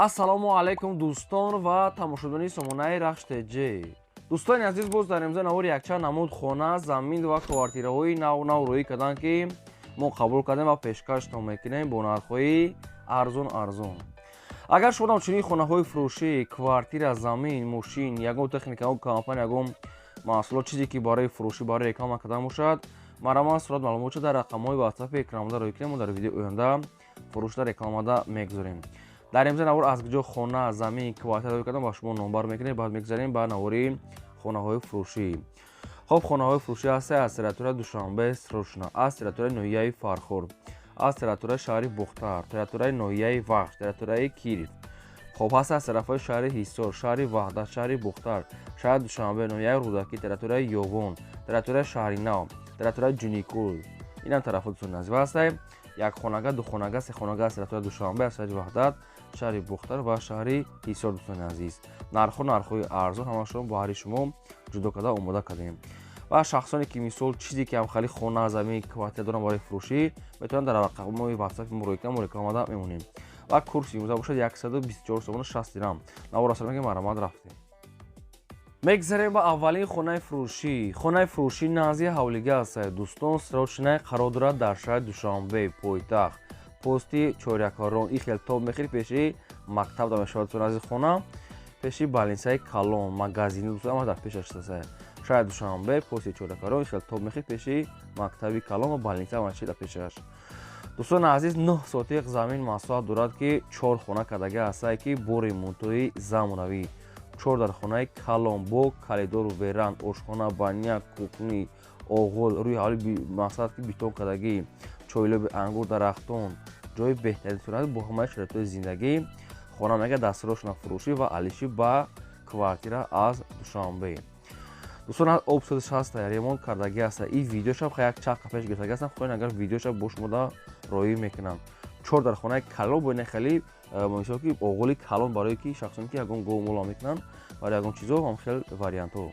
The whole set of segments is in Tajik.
ассалому алайкум дӯстон ва тамошобини сомонаи рахштеҷӣ. Дӯстони азиз, боз дар имза навори якчанд намуд хона, замин ва квартираҳои нав рӯӣ карданд, ки мо қабул кардем ва пешкаштон мекунем бо нархҳои арзон. Агар шумо дар чунин хонаҳои фурӯшӣ, квартира, замин, мошин, ягон техника, ягон компания, ягон маҳсулот, чизе ки барои фурӯшӣ, барои реклама кардан бошад, марҳамат сурат маълумот шуда дар рақамҳои ватсапи экраномада рӯй кунем. Мо дар видеои оянда фурӯшда рекламада мегузорем. дар имза навор аз куҷо хона, замин, квартира рӯй кардан ба шумо номбар мекунем. Баъд мегзарем ба навори хонаҳои фурӯшӣ. хоб хонаҳои фурӯшӣ ҳастанд аз территорияи Душанбе, Срочна, аз территорияи ноҳияи Фархурд, аз территорияи шаҳри Бухтар, территорияи ноҳияи Вахш, территорияи Киров. хоб ҳаст аз тарафҳои шаҳри Ҳисор, шаҳри Ваҳдат, шаҳри Бухтар, шаҳри Душанбе, ноҳияи Рӯдакӣ, территорияи Ёвон, территорияи шаҳри Нав, территорияи Ҷуникӯл. Инам тарафҳои дӯстони азиз ҳастанд. Якхонага, духонага, сехонага аз территорияи Душанбе, аз шаҳри Ваҳдат, шаҳри Бухтар ва шаҳри Ҳисор. Дӯстони азиз, нархҳои арзон ҳамашон баҳри шумо ҷудо карда омода кардем. ва шахсоне ки мисол чизе ки ҳамхали хона, замин, квартира доранд барои фурӯшӣ, метавонанд дар рақамҳои ватсапи мо рӯй кунанд. мо рекламада мемонем. ва курси имза бошад 124 сомона 60 дирҳам. навор асар мегӯем марҳамат рафтем. мегзарем ба аввалин хонаи фурӯшӣ. хонаи фурӯшӣ назди ҳавлига ҳастад. дӯстон, Срочна қарор дорад дар шаҳри Душанбе, пойтахт, пости Чорякарон. ин хелтоб мехел пеши мактаб да мешавад. дӯстон азиз, хона пеши балинсаи Калон, магазини дӯстон ҳама дар пешаш ҳастад. шаҳри Душанбе, пости Чорякарон, ин хелтоб мехел пеши мактаби Калон ва балинса ҳама чиз дар пешаш. дӯстони азиз, 9 сотиқ замин маҳсулат дорад, ки 4 хона кардага ҳастад, ки бо ремонтҳои замонавӣ. 4 дар хонаи Калон бо калидору веранд, ошхона, баня, кухни, оғӯл, рӯи ҳавли мақсад ки битон кардагӣ, чойлоби ангур, дарахтон, ҷои беҳтарин бо ҳамаи шароитҳои зиндагӣ. хона мегӯяд дар Срочна фурӯшӣ ва алиши ба квартира аз Душанбе. дӯстон обсозиш ҳаста, ремонт кардагӣ ҳаста. ин видеошам як чақа пеш гирифтагӣ ҳастам. хоҳем агар видеошам бо шумо да роӣ мекунам. 4 дар хонаи Калон бо нахали мисол ки оғӯли Калон барои ки шахсоне ки ягон гов мола мекунанд барои ягон чизо ҳам хел вариантҳо.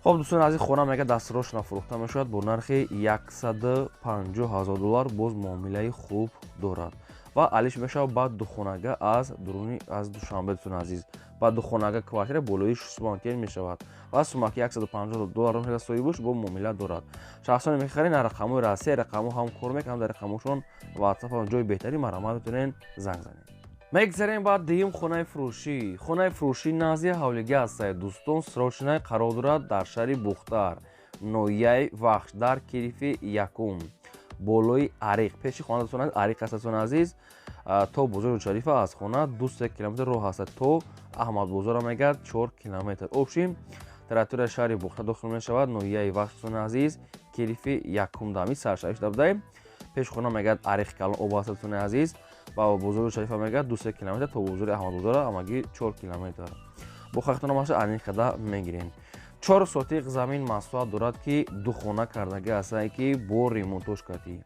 хоб дӯстони азиз, хона мегӯяд дар Срочна фурӯхта мешавад бо нархи $150,000. боз муомилаи хуб дорад ва алиш мешавад ба духонага аз Душанбе. дӯстони азиз, ба духонага квартира болои сумакиен мешавад ва сумаки $150,000 соҳибуш бо муомила дорад. шахсоне мехаред дар рақамҳои расия, рақамҳо ҳам кор мекунанд. дар рақамҳошон ватсап ҳам ҷои беҳтарин марҳамат метавонед занг занед. мегзарем ба дуюм хонаи фурӯшӣ. хонаи фурӯшӣ назди ҳавлига ҳастад. дӯстон, Срочна қарор дорад дар шаҳри Бухтар, ноҳияи Вахш, дар Кирифи якум, болои Ариқ. пеши хона дӯстон азиз Ариқ ҳастад. дӯстон азиз, то бозори Шарифа аз хона 2-3 километр роҳ ҳастад. то Аҳмадбозорам мегӯяд 4 километр. обшим территорияи шаҳри Бухтар дохил мешавад. ноҳияи Вахш дӯстон азиз, Кирифи якум дами саршавиш dabdaем. пеши хона мегӯяд Ариқ Калон об ҳастад. дӯстони азиз, ба бозори Шарифа мегӯяд 2-3 километр. то бозори Аҳмадбозора ҳамагӣ 4 километр. бо хахтона маша анин када мегирем. 4 сотиқ замин маҳсулат дорад, ки ду хона кардагӣ ҳастанд, ки бо ремонтош кардӣ.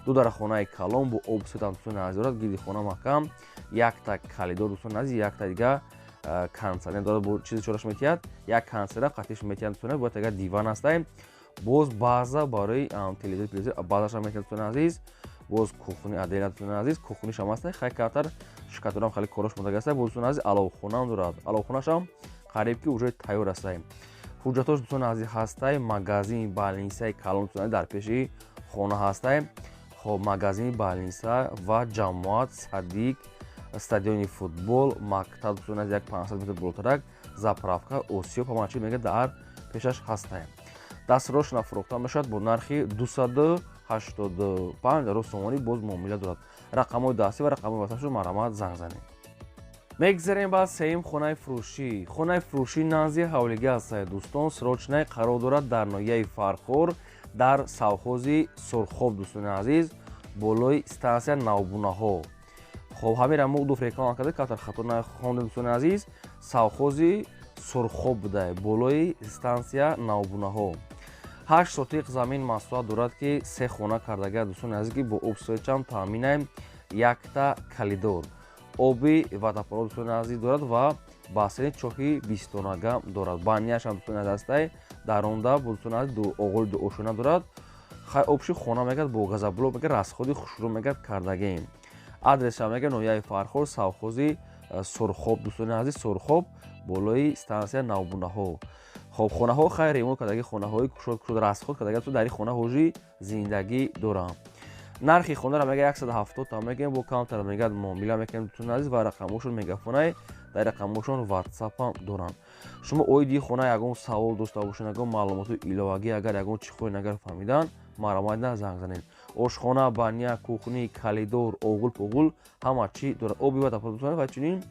2 дар хонаи Калон бо обсетам дӯстони азиз дорад. гирди хона маҳкам, якта калидор дӯстони азиз, якта дига консерне дорад. бо чизи чораш метиҳад, як консерна қатиш метиҳад. дӯстони бояд ага диван ҳастад. боз баъза барои телевизор баъзашам метиҳад. дӯстони азиз, боз кухни адена. дӯстони азиз, кухнишам ҳастад. хай катар шикаторам хеле кораш мондаги ҳастад. боз дӯстони азиз аловхонам дорад. аловхонашам қариб ки уже тайёр ҳастад. ҳуҷҷатош дӯстони азиз ҳастад. магазини балинсаи Калон дӯстони дар пеши хона ҳастад. хоб магазини балинса ва ҷамоат, садиқ, стадиони футбол, мактаб дӯстони азиз 500 метр болотарак, заправка, осиёб ҳама чиз мегӯяд дар пешаш ҳастад. дар Срочна фурӯхта мешавад бо нархи $285 сомонӣ. боз муомила дорад. рақамҳои дастӣ ва рақамҳои ватсапшон марҳамат занг занед. мегзарем ба сеюм хонаи фурӯшӣ. хонаи фурӯшӣ назди ҳавлига ҳастад. дӯстон, Срочна қарор дорад дар ноҳияи Фархор, дар совхози Сурхоб. дӯстони азиз, болои стансия Навбунаҳо. хоб ҳамира мо дуфт реклама карда катар хато нахондем. дӯстони азиз, совхози Сурхоб буда болои стансия Навбунаҳо. 8 сотиқ замин маҳсулат дорад, ки 3 хона кардага. дӯстони азиз, ки бо обсоичам таъминаем, якта калидор, оби водопровод дӯстони азиз дорад ва бассейни чоҳи 20 тонага дорад. баняшам дӯстони азиз ҳастад. дар онда дӯстони азиз оғӯли дуошона дорад. хай обши хона мегӯяд бо газоблок мегӯяд расходи хушрӯ мегӯяд кардагем. адресам мегӯяд ноҳияи Фархор, совхози сурхоб дӯстони азиз, сурхоб болои стансия навбунаҳо. хоб хонаҳо хайр ремонт кардаги хонаҳои кушод расход кардаги дар ин хона ҳожи зиндагӣ дорам. нархи хонара мега 170 та мегем бо камтар мега муомила мекунем дӯстони азиз ва рақамошон мегафонай дар рақамошон ватсапам дорам. шумо оиди хона ягон савол дошта бошед, ягон маълумоти иловагӣ, агар ягон чихои нагар фаҳмидан маромайда занг занед. ошхона, баня, кухни, калидор, оғул-пуғул ҳама чӣ дорад. оби ва дӯстони ва чунин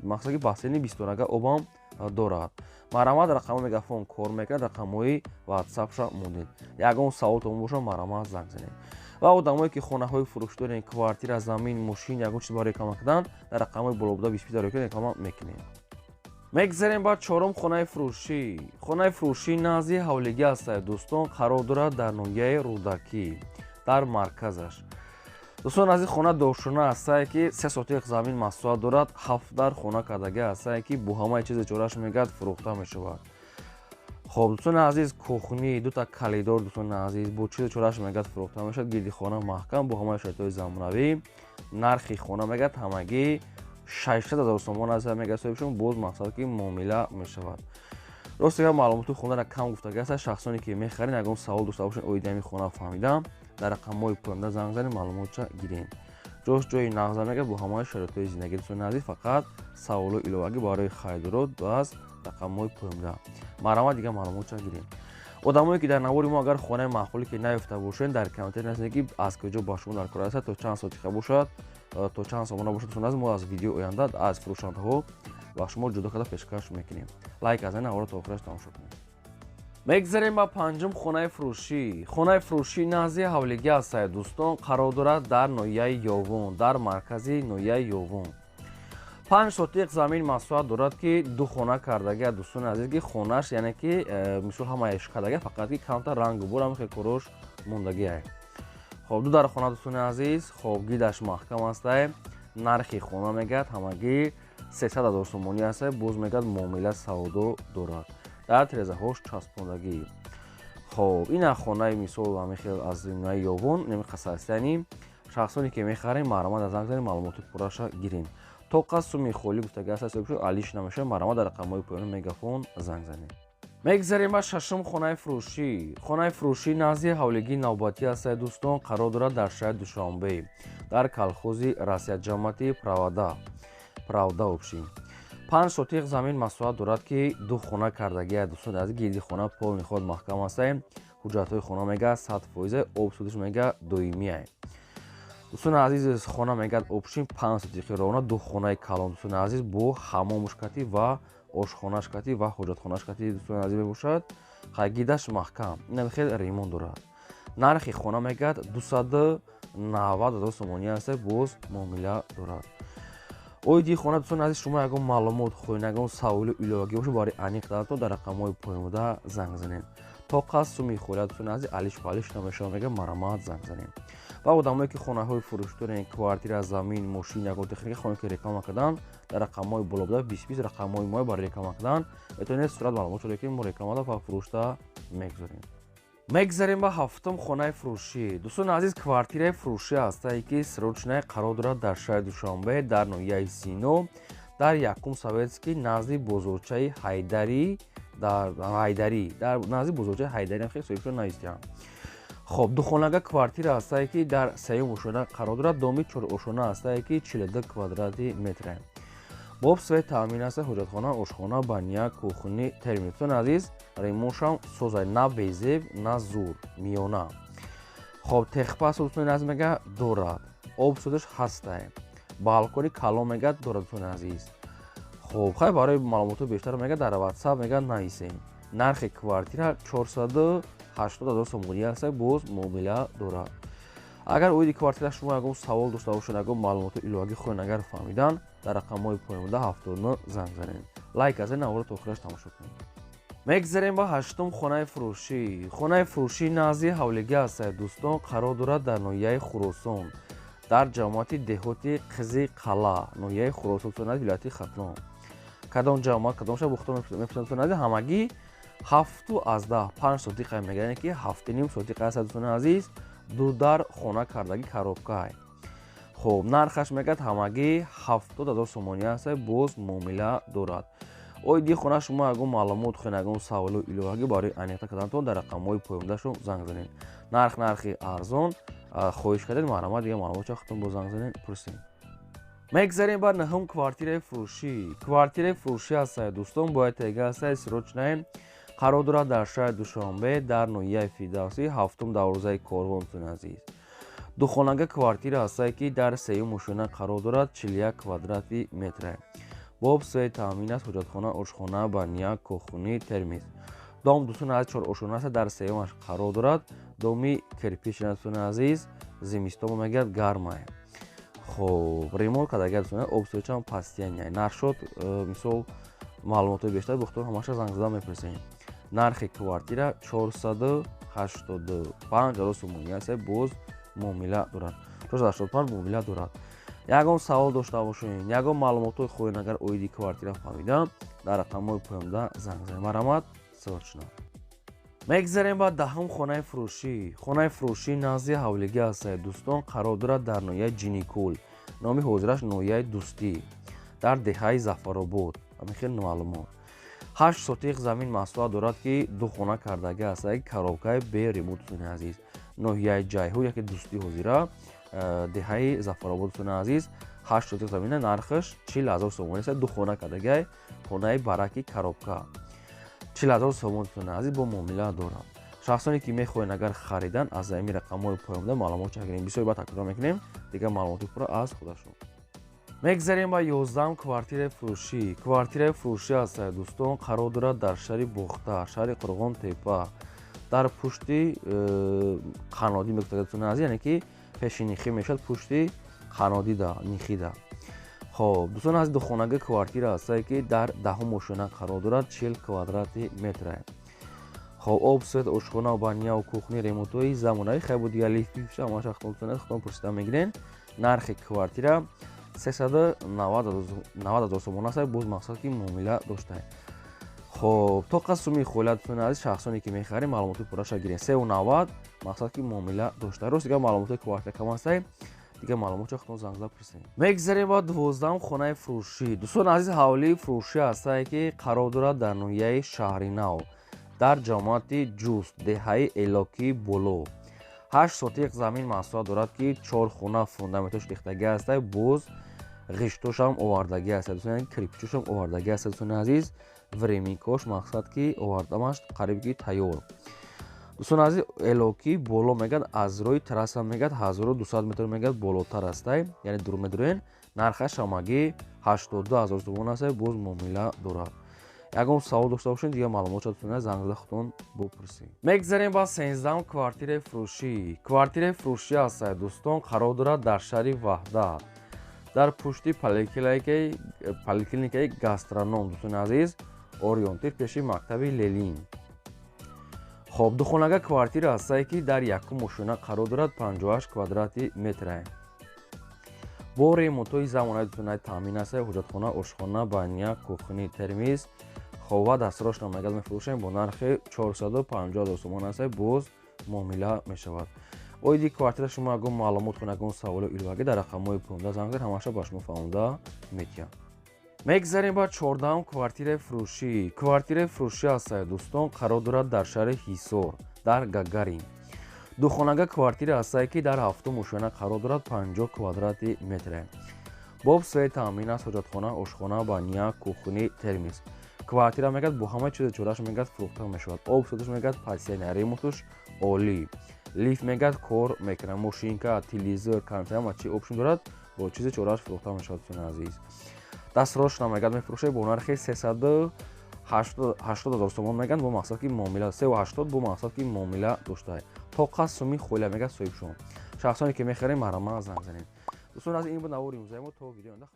мақсади бассейни 20 обам дорад. маромад рақамо мегафон кор мекунад, рақамои ватсапша монед. ягон саволтон боша маромад занг занед. ва одамое ки хонаҳои фурӯш дорен, квартира, замин, мошин, ягон чиз барои реклама кардан дар рақамои болобуда 20 реклама мекунем. мегзарем ба чорум хонаи фурӯшӣ. хонаи фурӯшӣ назди ҳавлигӣ ҳастад дӯстон, қарор дорад дар ноҳияи Рӯдакӣ дар марказаш. дӯстон азиз, хона дошуна ҳастае ки 3 сотиқ замин маслиҳат дорад, 7 дар хона кардагӣ ҳастае ки бо ҳамаи чизи чораш мегӯяд фурӯхта мешавад. хоб дӯстони азиз, кухни, 2 та калидор дӯстони азиз бо чизи чораш мегӯяд фурӯхта мешавад, гирди хона маҳкам бо ҳамаи шароитҳои замонавӣ. нархи хона мегӯяд ҳамагӣ 600 000 сомон ҳаст, мегӯяд боз мақсад ки муомила мешавад. рости маълумоти хонара кам гуфтагӣ ҳаст. шахсоне ки мехарин ягон савол дошта бошед оиди ҳамин хона фаҳмидам дар рақамҳои поёмда занг занед, маълумотша гирем. ҷош ҷои нағза мегӯяд бо ҳамаи шароитҳои зиндагӣ дӯстони азиз, фақат саволҳои иловагӣ барои хайдорот аз рақамҳои поёмда. маромад дигар маълумотша гирем. одамое ки дар навори мо агар хонаи маъқуле ки наёфта бошед, дар комментари нависед ки аз куҷо ба шумо дар кор ҳастад, то чанд сотиқа бошад, то чанд сомона бошад, дӯстони азиз, мо аз видеои оянда аз фурӯшандаҳо ба шумо ҷудо карда пешкаш мекунем. лайк аз навора то охираш тамошо кунед. мегзарем ба панҷум хонаи фурӯшӣ. хонаи фурӯшӣ назди ҳавлигӣ ҳастад дӯстон, қарор дорад дар ноҳияи Ёвон, дар маркази ноҳияи Ёвон. 5 сотиқ замин маслиҳат дорад ки 2 хона кардагӣ дӯстони азиз, ки хонаш яъне ки мисол ҳамааш кардагӣ, фақат ки камтар рангу бор ҳам хел корош мондагиай. хоб 2 дар хона дӯстони азиз, хоб гидаш маҳкам ҳастае. нархи хона мегӯяд ҳамагӣ 300 000 сомонӣ ҳастае, боз мегӯяд муомила савдо дорад дар тирезаҳош часпондагӣ. хоб ина хонаи мисол ҳамихел аз ноҳияи Ёвон намиқасастани шахсоне ки мехарем маромад занг занем, маълумоти пурраша гирем. то қад суми холӣ гуфтагӣ ҳаст, алиш намешавад, маромад дар рақамҳои поёни мегафон занг занем. мегзарем ба шашум хонаи фурӯшӣ. хонаи фурӯшӣ назди ҳавлигии навбатӣ ҳастад дӯстон, қарор дорад дар шаҳри Душанбе дар колхози расияҷамъати правда обшин. 5 сотиқ замин маслиҳат дорад ки 2 хона кардагӣ дӯстони азиз, гирди хона пол ниҳоят маҳкам ҳастае. ҳуҷҷатҳои хона мегӯяд 100%, обсудиш мегӯяд доимиай. дӯстони азиз, хона мегӯяд обшин 5 сотиқи равона, 2 хонаи калон дӯстони азиз бо ҳамомушкатӣ ва ошхонашкатӣ ва ҳоҷатхонашкатӣ дӯстони азиз мебошад. гидаш маҳкам, инам хел ремонт дорад. нархи хона мегӯяд 290 000 сомонӣ ҳастае, боз муомила дорад. оиди хона дӯстони азиз, шумо ягон маълумот хоҳед, ягон саволи иловагӣ бошад, барои аниқ дадатон дар рақамҳои поёмда занг занед. то қад суми холият дӯстони азиз, алиш палиш намешавад, мегӯяд маромад занг занед. ва одамое ки хонаҳои фурӯш дорен, квартира, замин, мошин, ягон техника хоҳед ки реклама кардан дар рақамҳои болобуда 20 рақамҳои мо барои реклама кардан метавонед сурат маълумотро ки мо рекламада ва фурӯшта мегзорем. мегзарем ба ҳафтум хонаи фурӯшӣ. дӯстони азиз, квартираи фурӯшӣ ҳастае ки срочная қарор дорад дар шаҳри Душанбе дар ноҳияи Сино дар 1 Советский назди бозорчаи Ҳайдарӣ дар назди бозорчаи Ҳайдарӣ хел соҳибшон наистиям. хоб 2 хонага квартира ҳастае ки дар 3 ошона қарор дорад, доми 4 ошона ҳастае ки 42 квадрати метре. боб свет таъмин аст, ҳоҷатхона, ошхона, баня, кухни, термин. дӯстони азиз, ремонтшам созай, на безеб, на зур, миёна. хоб техпас дӯстони азиз мега дорад, обсудаш ҳастае, балкони калон мега дорад дӯстони азиз. хоб хай барои маълумоти бештар мега дар WhatsApp мега нависем. нархи квартира 480 000 сомонӣ ҳастае, боз муомила дорад. агар оиди квартира шумо ягон савол дошта бошед, ягон маълумоти иловагӣ хоҳед агар фаҳмидан, дар рақамҳои поёмда 79 занг занед. лайк аз навора то охираш тамошо кунед. мегзарем ба 8-ум хонаи фурӯшӣ. хонаи фурӯшӣ назди ҳавлигӣ ҳастад дӯстон, қарор дорад дар ноҳияи Хуросон дар ҷамоати деҳоти Қизи Қала, ноҳияи Хуросон, вилояти Хатнон. кадом ҷамоат, кадом шаҳр бухта меписанд, ҳамагӣ 7 5 сотиқа мегӯянд ки 7.5 сотиқа ҳастад дӯстони азиз, 2 дар хона кардагӣ коробкай. хоб нархаш мегӯяд ҳамагӣ 70000 сомонӣ аст боз муомила дорад. Оиди хона шумо ягон маълумот хӯен ягон саволу иловагӣ барои аниқта кардантон дар рақамҳои поёмдашон занг занед. Нархи арзон хоҳиш кардед марҳамат дигар маълумотро худтон бо занг занед пурсед. Мегзарем ба наҳум квартираи фурӯшӣ. Квартираи фурӯшӣ ҳастае дӯстон, бояд тега ҳастае срочное қарор дорад дар шаҳри Душанбе дар ноҳияи Фирдавсӣ 7 дарвозаи Корвон азиз. Духонага квартира ҳастае ки дар сеюм ошона қарор дорад 41 квадрати метр. Боб све таъмин аст, ҳоҷатхона, ошхона, баня, кухни, термис. Дом дӯстон аз 4 ошона аст, дар сеюмаш қарор дорад. Доми кирпичи дӯстон азиз, зимистон мегӯяд гармае. خب ремонт кардагиат обстойчам пастияне наршот мисол маълумотои бештар бухтор ҳамаша занг зада мепурсем. Нархи квартира 485,000 сомонӣ аст боз муомила дорад. 485 муомила дорад. Ягон савол дошта бошед, ягон маълумотои хоҳед агар оиди квартира фаҳмида дар рақамҳои поёмда занг занед. Марҳамат, срочно. Мегзарем ба даҳум хонаи фурӯшӣ. Хонаи фурӯшӣ назди ҳавлигӣ ҳастае дӯстон, қарор дорад дар ноҳияи Ҷиникӯл. Номи ҳозираш ноҳияи Дӯстӣ дар деҳаи Зафаробод. Амихел маълумот. 8 сотиқ замин маҳсулат дорад ки ду хона кардагӣ ҳастае коробкаи бе ремонт азиз. Ноҳияи Ҷайҳур яке Дӯстӣ ҳозира деҳаи Зафаробод азиз. 8 сотиқ замина нархаш 40,000 сомонӣ аст. Ду хона кардагӣ хонаи бараки коробка 40,000 сомон азиз бо муомила дорад. шахсоне ки мехоҳед агар харидан аз замин рақамҳои поёмда маълумот чакирем. Бисёр ба такрор мекунем дигар маълумоти пурра аз худашон. Мегзарем ба 11 квартираи фурӯшӣ. Квартираи фурӯшӣ ҳастае дӯстон, қарор дорад дар шаҳри Бухта, шаҳри Қурғонтепа, дар пушти қанодӣ мегӯяд азиз, яъне ки пеши нихӣ мешавад пушти қанодида нихида. خب دوستان از دوخانگی کوارتیر هستایی که در دهم ошона قرار دارد 40 کвадрати метр. خب آب سوئد آشخانه و بانیا و کوخنی ремонтои замонави خیلی دیگه لیفتی پیش همش خودتون پرسیده میگیرین. نرخ کوارتیر 390,000 سومون است. باز مقصد که معامله داشته. خب تا قسمی خولتون از شخصانی که میخرین معلومات پورش گیرین 390 مقصد که معامله داشته. راست دیگه معلومات کوارتیر کم است. دیگه маълумотро худтон занг зада пурсед. Мегзарем ба 12 хонаи фурӯшӣ. дӯстон азиз, ҳавлии фурӯшӣ ҳастае ки қарор дорад дар ноҳияи Шаҳри Нав, дар ҷамоати Ҷуст, деҳаи Элокии Боло. 8 сотиқ замин маҳсулат дорад ки 4 хона фундаменtoш рехтагӣ ҳастае, боз ғиштошам овардагӣ ҳастае. дӯстон яъне кирпичошам овардагӣ ҳастае. дӯстон азиз, времикош мақсад ки овардамаш қариби ки тайёр. دوستان عزیز الوکی بالا میگد از روی تراس هم میگد 1200 متر میگد بالاتر است، یعنی دور مدرین. نرخش همگی 82,000 سومون است. باز معامله دارد. یگان سوال داشته باشین دیگه معلوماتتون زنگ زده خودتون بپرسید. میگذاریم با 13 کوارتیر فروشی. کوارتیر فروشی است دوستان، قرار دارد در شهر وحدت در پشتی پلیکلینیکای گاسترونوم. دوستان عزیز اورینتیر پیشی مکتب للین. خب دو خانگی کوارتیر هستایی که در یکم ошона قرار دارد 58 کвадрати метр. با ремонтои замонави дӯстон таъмин аст. ҳоҷатхона, ошхона, баня, кухни, термис. خب ва дастурашро мегад мефурӯшем бо нархи 450,000 сомон аст. боз муомила мешавад. оиди квартира шумо ягон маълумот хӯн ягон саволо иловагӣ дар рақамҳои поёмда занг зад, ҳамаша ба шумо фаҳмода метиҳам. мегзарем ба 14 квартираи фурӯшӣ. квартираи фурӯшӣ ҳастае дӯстон, қарор дорад дар шаҳри Ҳисор, дар Гагарин. духонага квартира ҳастае ки дар 7 ошона қарор дорад 50 квадрати метр. боб све таъмин аст. ҳоҷатхона, ошхона, баня, кухни, термис. квартира мегӯяд бо ҳама чизи чораш мегӯяд фурӯхта мешавад. об сӯдаш мегӯяд пасияна, ремонтуш олӣ. лифт мегӯяд кор мекунад. мошинка, телевизор, компютер ҳама чи опшн дорад, бо чизи чораш фурӯхта мешавад. дӯстони азиз, дастурашро мегӯяд мефурӯшад бо нархи 380,000 сомон мегӯяд бо мақсад ки муомила 380 бо мақсад ки муомила доштае. то қас сумми холя мегӯяд соҳибшон. шахсоне ки мехарем марҳамат занг занед. дӯстон азиз, ин буд навори имрӯзаи мо. то видео оянда